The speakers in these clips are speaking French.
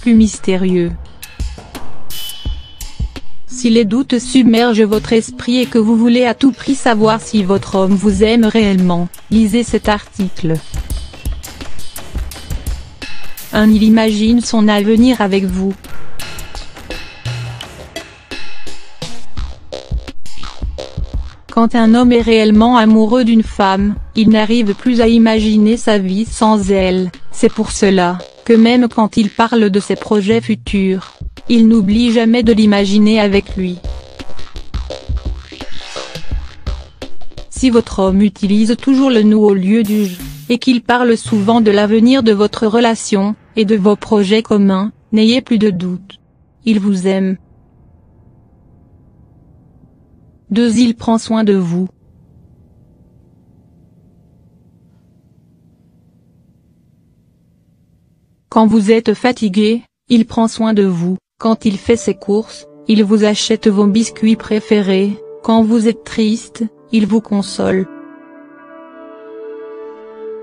plus mystérieux. Si les doutes submergent votre esprit et que vous voulez à tout prix savoir si votre homme vous aime réellement, lisez cet article. Il imagine son avenir avec vous. Quand un homme est réellement amoureux d'une femme, il n'arrive plus à imaginer sa vie sans elle. C'est pour cela que même quand il parle de ses projets futurs, il n'oublie jamais de l'imaginer avec lui. Si votre homme utilise toujours le nous au lieu du je, et qu'il parle souvent de l'avenir de votre relation, et de vos projets communs, n'ayez plus de doute. Il vous aime. 2. Il prend soin de vous. Quand vous êtes fatigué, il prend soin de vous. Quand il fait ses courses, il vous achète vos biscuits préférés. Quand vous êtes triste, il vous console.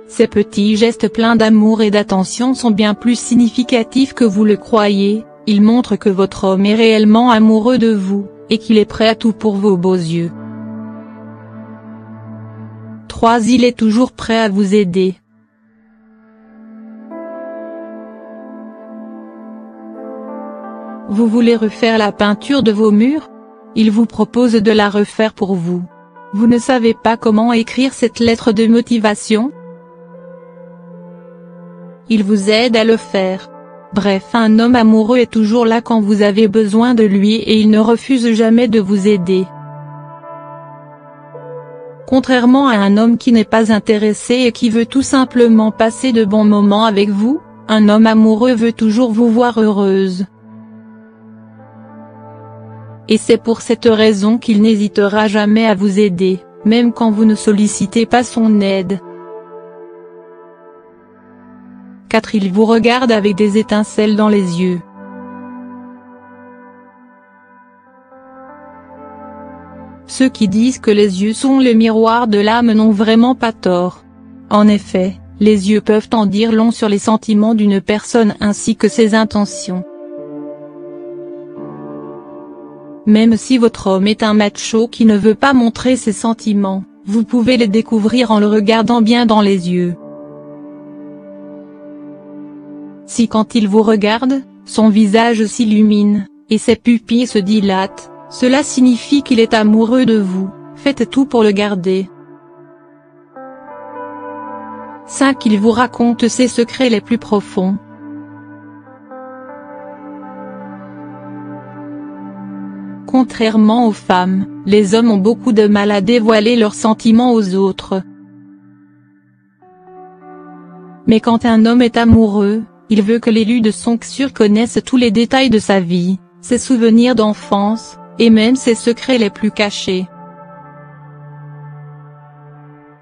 Ces petits gestes pleins d'amour et d'attention sont bien plus significatifs que vous le croyez. Ils montrent que votre homme est réellement amoureux de vous, et qu'il est prêt à tout pour vos beaux yeux. 3. Il est toujours prêt à vous aider. Vous voulez refaire la peinture de vos murs? Il vous propose de la refaire pour vous. Vous ne savez pas comment écrire cette lettre de motivation? Il vous aide à le faire. Bref, un homme amoureux est toujours là quand vous avez besoin de lui et il ne refuse jamais de vous aider. Contrairement à un homme qui n'est pas intéressé et qui veut tout simplement passer de bons moments avec vous, un homme amoureux veut toujours vous voir heureuse. Et c'est pour cette raison qu'il n'hésitera jamais à vous aider, même quand vous ne sollicitez pas son aide. 4. Il vous regarde avec des étincelles dans les yeux. Ceux qui disent que les yeux sont le miroir de l'âme n'ont vraiment pas tort. En effet, les yeux peuvent en dire long sur les sentiments d'une personne ainsi que ses intentions. Même si votre homme est un macho qui ne veut pas montrer ses sentiments, vous pouvez les découvrir en le regardant bien dans les yeux. Si quand il vous regarde, son visage s'illumine, et ses pupilles se dilatent, cela signifie qu'il est amoureux de vous, faites tout pour le garder. 5. Il vous raconte ses secrets les plus profonds. Contrairement aux femmes, les hommes ont beaucoup de mal à dévoiler leurs sentiments aux autres. Mais quand un homme est amoureux, il veut que l'élu de son cœur connaisse tous les détails de sa vie, ses souvenirs d'enfance, et même ses secrets les plus cachés.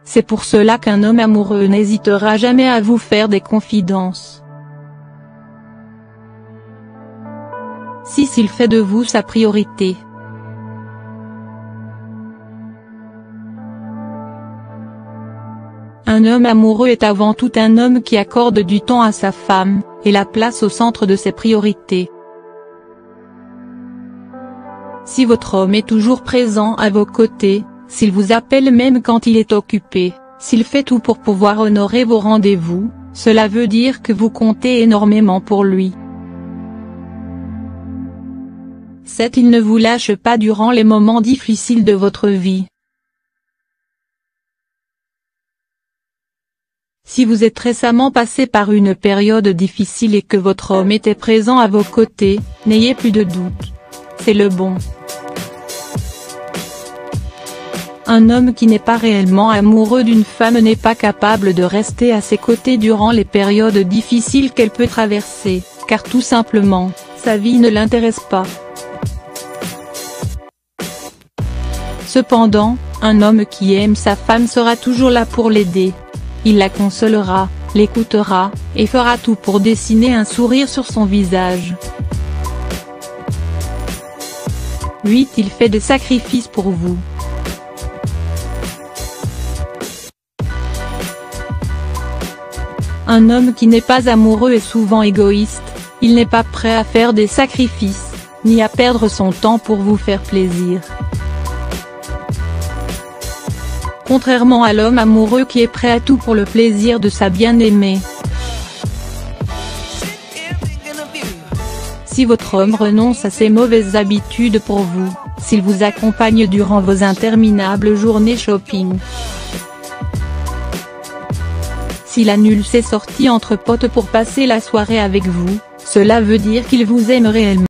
C'est pour cela qu'un homme amoureux n'hésitera jamais à vous faire des confidences. 6. Il fait de vous sa priorité. Un homme amoureux est avant tout un homme qui accorde du temps à sa femme, et la place au centre de ses priorités. Si votre homme est toujours présent à vos côtés, s'il vous appelle même quand il est occupé, s'il fait tout pour pouvoir honorer vos rendez-vous, cela veut dire que vous comptez énormément pour lui. 7. Il ne vous lâche pas durant les moments difficiles de votre vie. Si vous êtes récemment passé par une période difficile et que votre homme était présent à vos côtés, n'ayez plus de doute. C'est le bon. Un homme qui n'est pas réellement amoureux d'une femme n'est pas capable de rester à ses côtés durant les périodes difficiles qu'elle peut traverser, car tout simplement, sa vie ne l'intéresse pas. Cependant, un homme qui aime sa femme sera toujours là pour l'aider. Il la consolera, l'écoutera, et fera tout pour dessiner un sourire sur son visage. 8. Il fait des sacrifices pour vous. Un homme qui n'est pas amoureux est souvent égoïste, il n'est pas prêt à faire des sacrifices, ni à perdre son temps pour vous faire plaisir. Contrairement à l'homme amoureux qui est prêt à tout pour le plaisir de sa bien-aimée. Si votre homme renonce à ses mauvaises habitudes pour vous, s'il vous accompagne durant vos interminables journées shopping, s'il annule ses sorties entre potes pour passer la soirée avec vous, cela veut dire qu'il vous aime réellement.